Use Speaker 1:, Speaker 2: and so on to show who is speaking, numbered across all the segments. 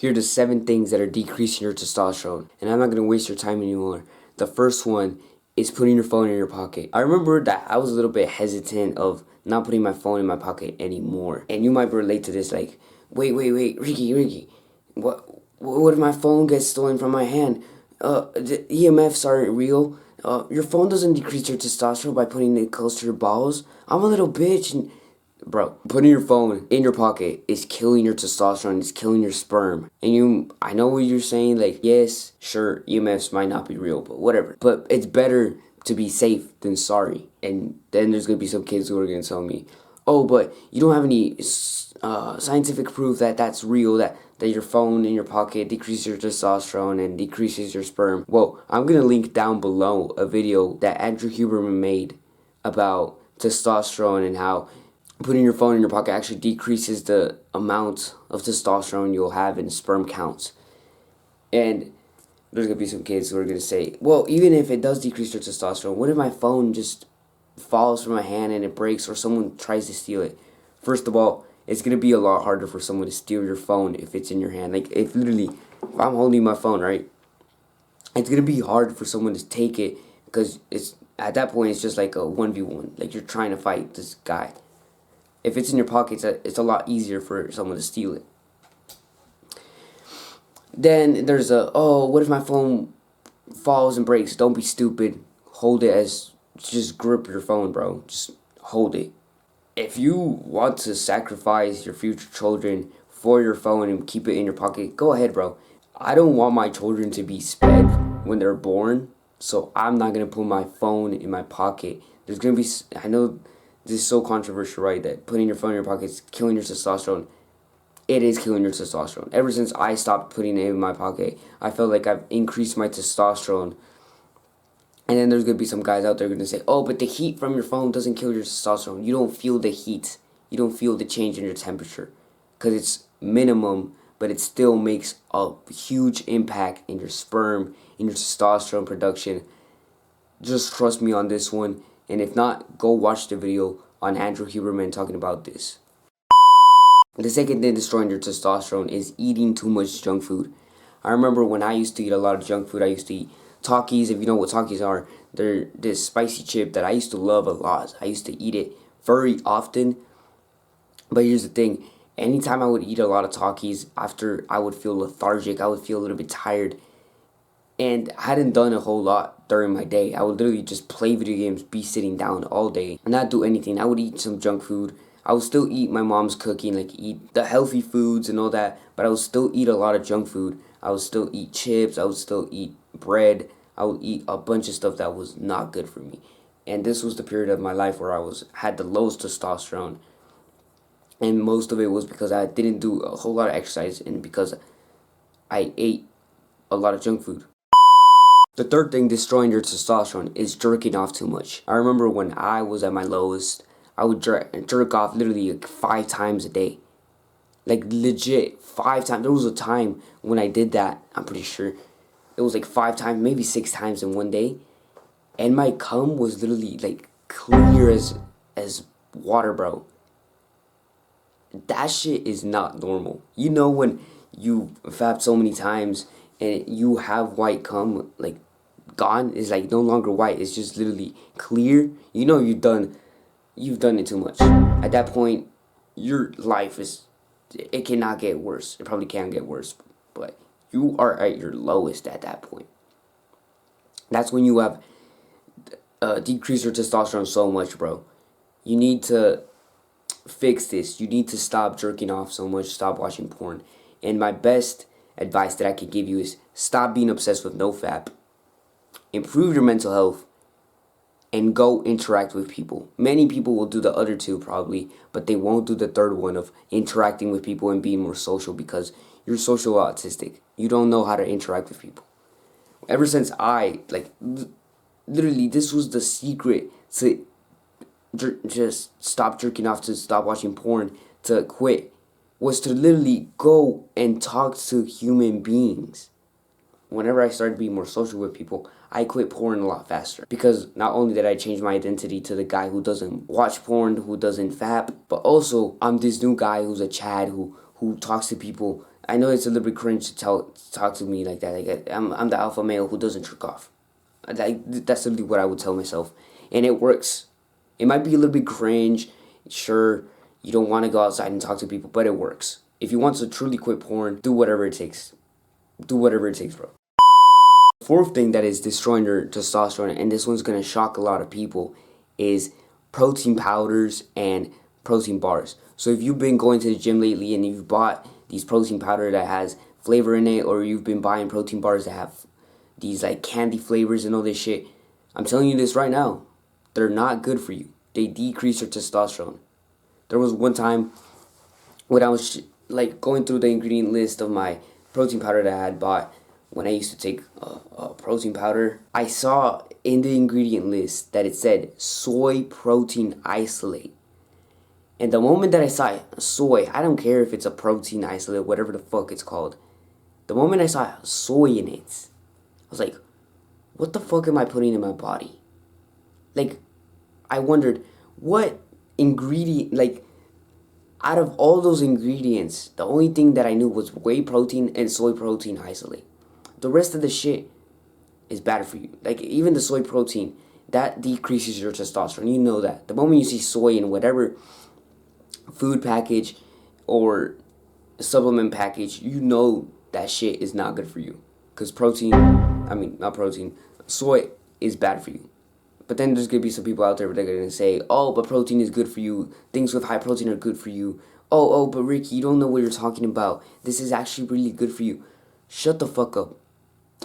Speaker 1: Here are the 7 things that are decreasing your testosterone. And I'm not going to waste your time anymore. The first one is putting your phone in your pocket. I remember that I was a little bit hesitant of not putting my phone in my pocket anymore. And you might relate to this like, wait, Ricky, what if my phone gets stolen from my hand? The EMFs aren't real. Your phone doesn't decrease your testosterone by putting it close to your balls. I'm a little bitch and bro, putting your phone in your pocket is killing your testosterone, it's killing your sperm. And I know what you're saying, like, yes, sure, EMFs might not be real, but whatever. But it's better to be safe than sorry. And then there's gonna be some kids who are gonna tell me, oh, but you don't have any scientific proof that that's real, that your phone in your pocket decreases your testosterone and decreases your sperm. Well, I'm gonna link down below a video that Andrew Huberman made about testosterone and how putting your phone in your pocket actually decreases the amount of testosterone you'll have in sperm counts. And there's going to be some kids who are going to say, well, even if it does decrease your testosterone, what if my phone just falls from my hand and it breaks or someone tries to steal it? First of all, it's going to be a lot harder for someone to steal your phone if it's in your hand. Like, if I'm holding my phone, right? It's going to be hard for someone to take it because at that point, it's just like a 1v1. Like, you're trying to fight this guy. If it's in your pocket, it's a lot easier for someone to steal it. Then there's what if my phone falls and breaks? Don't be stupid. Hold it just grip your phone, bro. Just hold it. If you want to sacrifice your future children for your phone and keep it in your pocket, go ahead, bro. I don't want my children to be sped when they're born, so I'm not going to put my phone in my pocket. There's going to be, I know this is so controversial, right? That putting your phone in your pocket is killing your testosterone. It is killing your testosterone. Ever since I stopped putting it in my pocket, I felt like I've increased my testosterone. And then there's going to be some guys out there going to say, oh, but the heat from your phone doesn't kill your testosterone. You don't feel the heat. You don't feel the change in your temperature. Because it's minimum, but it still makes a huge impact in your sperm, in your testosterone production. Just trust me on this one. And if not, go watch the video on Andrew Huberman talking about this. The second thing destroying your testosterone is eating too much junk food. I remember when I used to eat a lot of junk food, I used to eat Takis. If you know what Takis are, they're this spicy chip that I used to love a lot. I used to eat it very often. But here's the thing. Anytime I would eat a lot of Takis, after I would feel lethargic, I would feel a little bit tired. And I hadn't done a whole lot during my day. I would literally just play video games, be sitting down all day, and not do anything. I would eat some junk food. I would still eat my mom's cooking, like eat the healthy foods and all that, but I would still eat a lot of junk food. I would still eat chips. I would still eat bread. I would eat a bunch of stuff that was not good for me. And this was the period of my life where I had the lowest testosterone. And most of it was because I didn't do a whole lot of exercise and because I ate a lot of junk food. The third thing destroying your testosterone is jerking off too much. I remember when I was at my lowest, I would jerk off literally like 5 times a day. Like legit, 5 times. There was a time when I did that, I'm pretty sure. It was like 5 times, maybe 6 times in one day. And my cum was literally like clear as water, bro. That shit is not normal. You know when you fap so many times and you have white cum, like gone, is like no longer white, it's just literally clear. You know you've done it too much. At that point, your life it cannot get worse. It probably can get worse, but you are at your lowest at that point. That's when you have decreased your testosterone so much, bro. You need to fix this. You need to stop jerking off so much, stop watching porn. And my best advice that I could give you is stop being obsessed with nofap. Improve your mental health and go interact with people. Many people will do the other two probably, but they won't do the third one of interacting with people and being more social because you're social autistic. You don't know how to interact with people. Ever since literally this was the secret to just stop jerking off, to stop watching porn, to quit, was to literally go and talk to human beings. Whenever I started being more social with people, I quit porn a lot faster. Because not only did I change my identity to the guy who doesn't watch porn, who doesn't fap, but also I'm this new guy who's a Chad who talks to people I know it's a little bit cringe to talk to me like that. Like I'm the alpha male who doesn't jerk off. Like that's literally what I would tell myself, and it works. It might be a little bit cringe. Sure, you don't want to go outside and talk to people, but it works. If you want to truly quit porn, do whatever it takes. Do whatever it takes, bro. Fourth thing that is destroying your testosterone, and this one's gonna shock a lot of people, is protein powders and protein bars. So if you've been going to the gym lately and you've bought these protein powder that has flavor in it, or you've been buying protein bars that have these like candy flavors and all this shit, I'm telling you this right now, they're not good for you. They decrease your testosterone. There was one time when I was like going through the ingredient list of my protein powder that I had bought when I used to take protein powder. I saw in the ingredient list that it said soy protein isolate. And the moment that I saw soy, I don't care if it's a protein isolate, whatever the fuck it's called. The moment I saw soy in it, I was like, what the fuck am I putting in my body? Like, I wondered, what ingredient, like, out of all those ingredients, the only thing that I knew was whey protein and soy protein isolate. The rest of the shit is bad for you. Like, even the soy protein, that decreases your testosterone. You know that. The moment you see soy in whatever food package or supplement package, you know that shit is not good for you. Because soy is bad for you. But then there's going to be some people out there that are going to say, oh, but protein is good for you. Things with high protein are good for you. Oh, but Ricky, you don't know what you're talking about. This is actually really good for you. Shut the fuck up.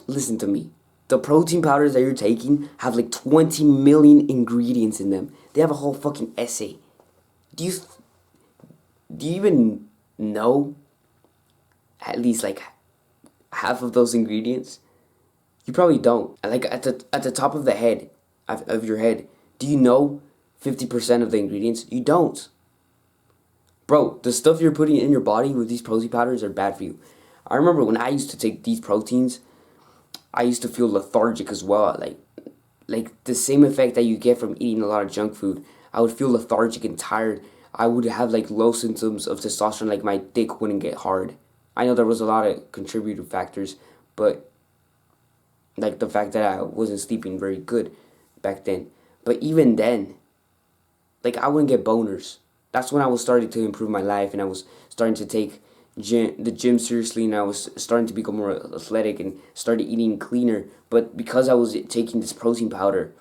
Speaker 1: Listen to me. The protein powders that you're taking have like 20 million ingredients in them. They have a whole fucking essay. Do you even know at least like half of those ingredients? You probably don't. Like at the top of the head, of your head, do you know 50% of the ingredients? You don't. Bro, the stuff you're putting in your body with these protein powders are bad for you. I remember when I used to take these proteins, I used to feel lethargic as well. Like the same effect that you get from eating a lot of junk food. I would feel lethargic and tired. I would have like low symptoms of testosterone, like my dick wouldn't get hard. I know there was a lot of contributing factors, but like the fact that I wasn't sleeping very good back then. But even then, like I wouldn't get boners. That's when I was starting to improve my life, and I was starting to take the gym seriously, and I was starting to become more athletic and started eating cleaner. But because I was taking this protein powder,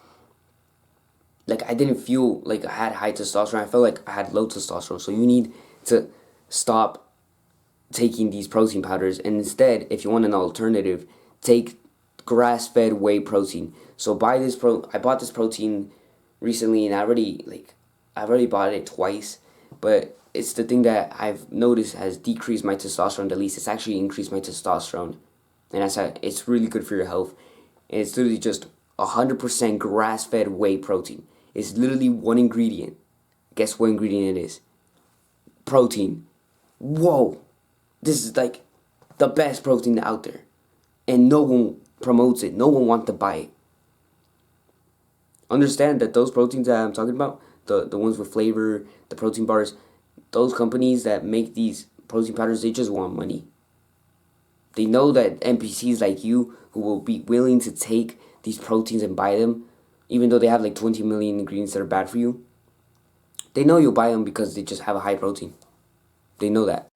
Speaker 1: like I didn't feel like I had high testosterone. I felt like I had low testosterone. So you need to stop taking these protein powders, and instead, if you want an alternative, take grass-fed whey protein. So I bought this protein recently, and I already bought it twice, but it's the thing that I've noticed has decreased my testosterone the least. It's actually increased my testosterone, and it's really good for your health. And it's literally just 100% grass-fed whey protein. It's literally one ingredient. Guess what ingredient it is? Protein. Whoa, this is like the best protein out there, and no one promotes it. No one wants to buy it. Understand that those proteins that I'm talking about, the ones with flavor, the protein bars, those companies that make these protein powders, they just want money. They know that NPCs like you who will be willing to take these proteins and buy them, even though they have like 20 million ingredients that are bad for you, they know you'll buy them because they just have a high protein. They know that.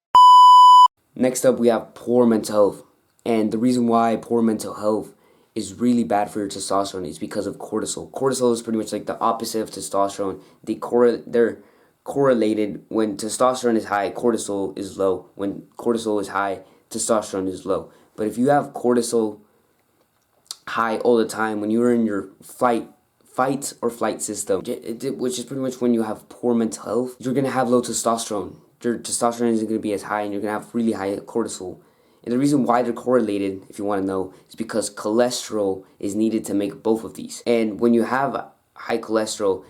Speaker 1: Next up, we have poor mental health. And the reason why poor mental health is really bad for your testosterone is because of cortisol. Cortisol is pretty much like the opposite of testosterone. They're correlated. When testosterone is high, cortisol is low. When cortisol is high, testosterone is low. But if you have cortisol high all the time, when you're in your fight or flight system, which is pretty much when you have poor mental health, you're going to have low testosterone. Your testosterone isn't going to be as high, and you're going to have really high cortisol. And the reason why they're correlated, if you want to know, is because cholesterol is needed to make both of these. And when you have high cholesterol,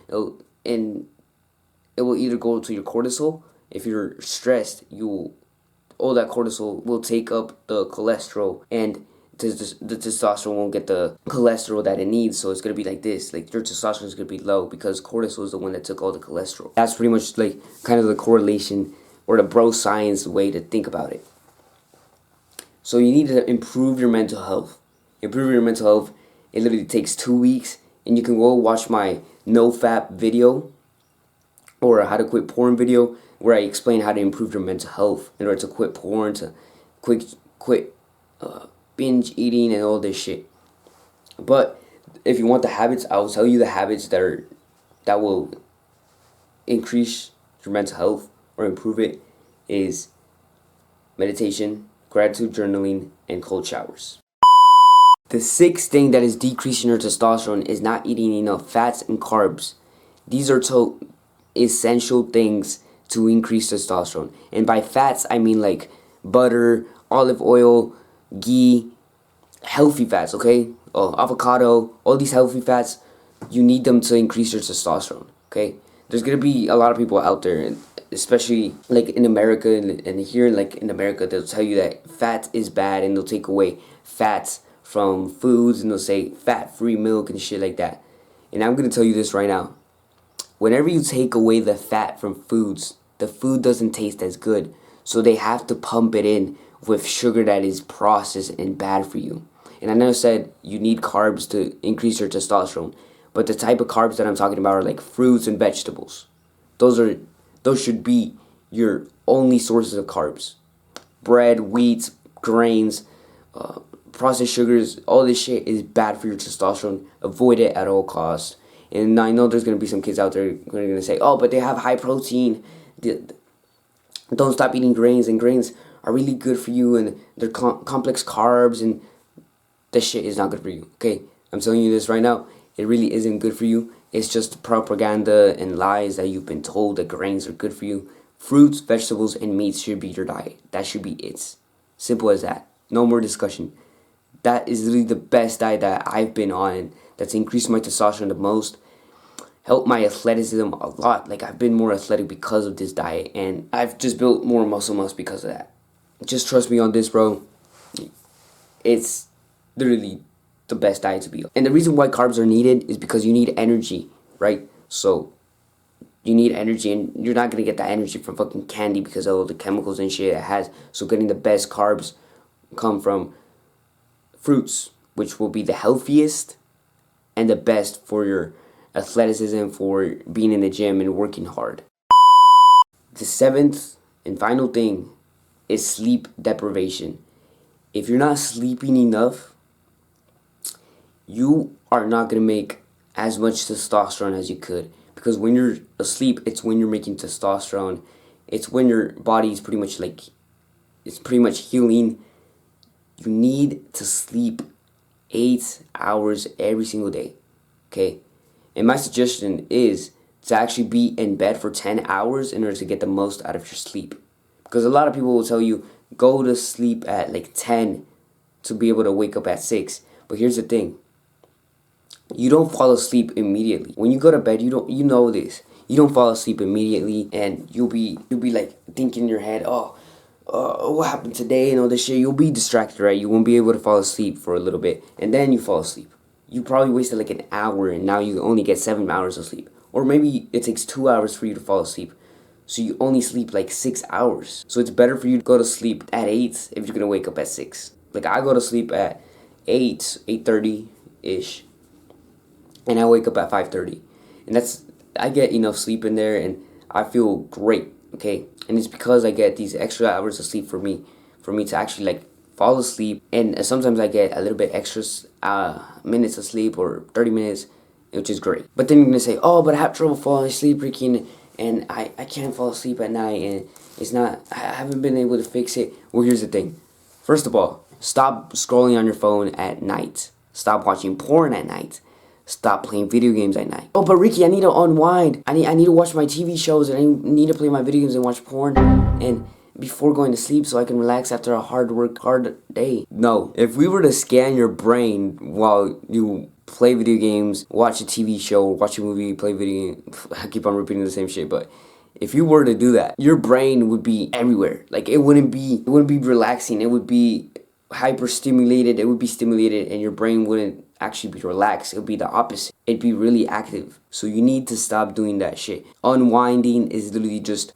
Speaker 1: it will either go to your cortisol. If you're stressed, all that cortisol will take up the cholesterol, and the testosterone won't get the cholesterol that it needs. So it's going to be like this. Like your testosterone is going to be low because cortisol is the one that took all the cholesterol. That's pretty much like kind of the correlation or the bro science way to think about it. So you need to improve your mental health. Improve your mental health. It literally takes 2 weeks, and you can go watch my no fap video or how to quit porn video, where I explain how to improve your mental health in order to quit porn, to quit binge eating and all this shit. But if you want the habits, I will tell you the habits that will increase your mental health or improve it is meditation, gratitude journaling, and cold showers. The sixth thing that is decreasing your testosterone is not eating enough fats and carbs. These are essential things to increase testosterone. And by fats, I mean like butter, olive oil, ghee, healthy fats, okay? Avocado, all these healthy fats, you need them to increase your testosterone, okay? There's gonna be a lot of people out there, especially like in America, and here like in America, they'll tell you that fat is bad, and they'll take away fats from foods, and they'll say fat-free milk and shit like that. And I'm gonna tell you this right now. Whenever you take away the fat from foods, the food doesn't taste as good. So they have to pump it in with sugar that is processed and bad for you. And I know I said you need carbs to increase your testosterone, but the type of carbs that I'm talking about are like fruits and vegetables. Those should be your only sources of carbs. Bread, wheat, grains, processed sugars, all this shit is bad for your testosterone. Avoid it at all costs. And I know there's going to be some kids out there who are going to say, oh, but they have high protein. Don't stop eating grains, and grains are really good for you, and they're complex carbs, and this shit is not good for you. Okay, I'm telling you this right now. It really isn't good for you. It's just propaganda and lies that you've been told that grains are good for you. Fruits, vegetables, and meats should be your diet. That should be it. Simple as that. No more discussion. That is literally the best diet that I've been on, and that's increased my testosterone the most. Helped my athleticism a lot. Like, I've been more athletic because of this diet, and I've just built more muscle mass because of that. Just trust me on this, bro. It's literally the best diet to be on. And the reason why carbs are needed is because you need energy, right? So you need energy, and you're not gonna get that energy from fucking candy because of all the chemicals and shit it has. So getting the best carbs come from fruits, which will be the healthiest and the best for your athleticism, for being in the gym and working hard. The seventh and final thing is sleep deprivation. If you're not sleeping enough, you are not going to make as much testosterone as you could. Because when you're asleep, it's when you're making testosterone. It's when your body is pretty much like, it's pretty much healing. You need to sleep 8 hours every single day, okay? And my suggestion is to actually be in bed for 10 hours in order to get the most out of your sleep. Because a lot of people will tell you, go to sleep at like 10 to be able to wake up at 6. But here's the thing. You don't fall asleep immediately. When you go to bed, you know this. You don't fall asleep immediately, and you'll be like thinking in your head, what happened today and all this shit. You'll be distracted, right? You won't be able to fall asleep for a little bit, and then you fall asleep. You probably wasted like an hour, and now you only get 7 hours of sleep. Or maybe it takes 2 hours for you to fall asleep, so you only sleep like 6 hours. So it's better for you to go to sleep at 8 if you're gonna wake up at 6. Like, I go to sleep at 8:30-ish, and I wake up at 5:30. And I get enough sleep in there, and I feel great, okay? And it's because I get these extra hours of sleep for me to actually like fall asleep. And sometimes I get a little bit extra minutes of sleep, or 30 minutes, which is great. But then you're gonna say, oh, but I have trouble falling asleep, Ricky, and I can't fall asleep at night, and I haven't been able to fix it. Well, here's the thing. First of all, stop scrolling on your phone at night. Stop watching porn at night. Stop playing video games at night. Oh, but Ricky, I need to unwind. I need to watch my TV shows, and I need to play my video games and watch porn and before going to sleep so I can relax after a hard day. No. If we were to scan your brain while you play video games, watch a TV show, watch a movie, play video game, I keep on repeating the same shit, but if you were to do that, your brain would be everywhere. Like, it wouldn't be relaxing. It would be hyper stimulated. It would be stimulated, and your brain wouldn't actually be relaxed. It would be the opposite. It'd be really active. So you need to stop doing that shit. Unwinding is literally just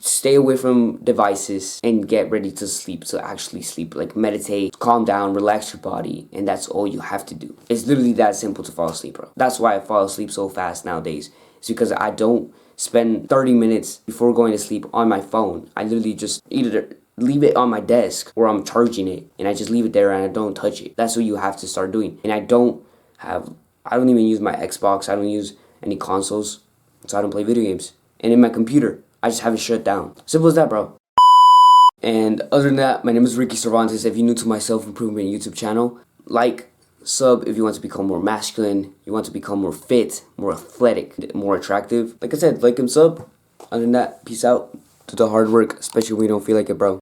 Speaker 1: stay away from devices and get ready to sleep, to actually sleep. Like meditate, calm down, relax your body, and that's all you have to do. It's literally that simple to fall asleep, bro. That's why I fall asleep so fast nowadays. It's because I don't spend 30 minutes before going to sleep on my phone. I literally just either leave it on my desk or I'm charging it, and I just leave it there and I don't touch it. That's what you have to start doing. And I don't even use my Xbox. I don't use any consoles, so I don't play video games. And in my computer, I just have it shut down. Simple as that, bro. And other than that, my name is Ricky Cervantes. If you're new to my self-improvement YouTube channel, like, sub if you want to become more masculine, you want to become more fit, more athletic, more attractive. Like I said, like and sub. Other than that, peace out. Do the hard work, especially when you don't feel like it, bro.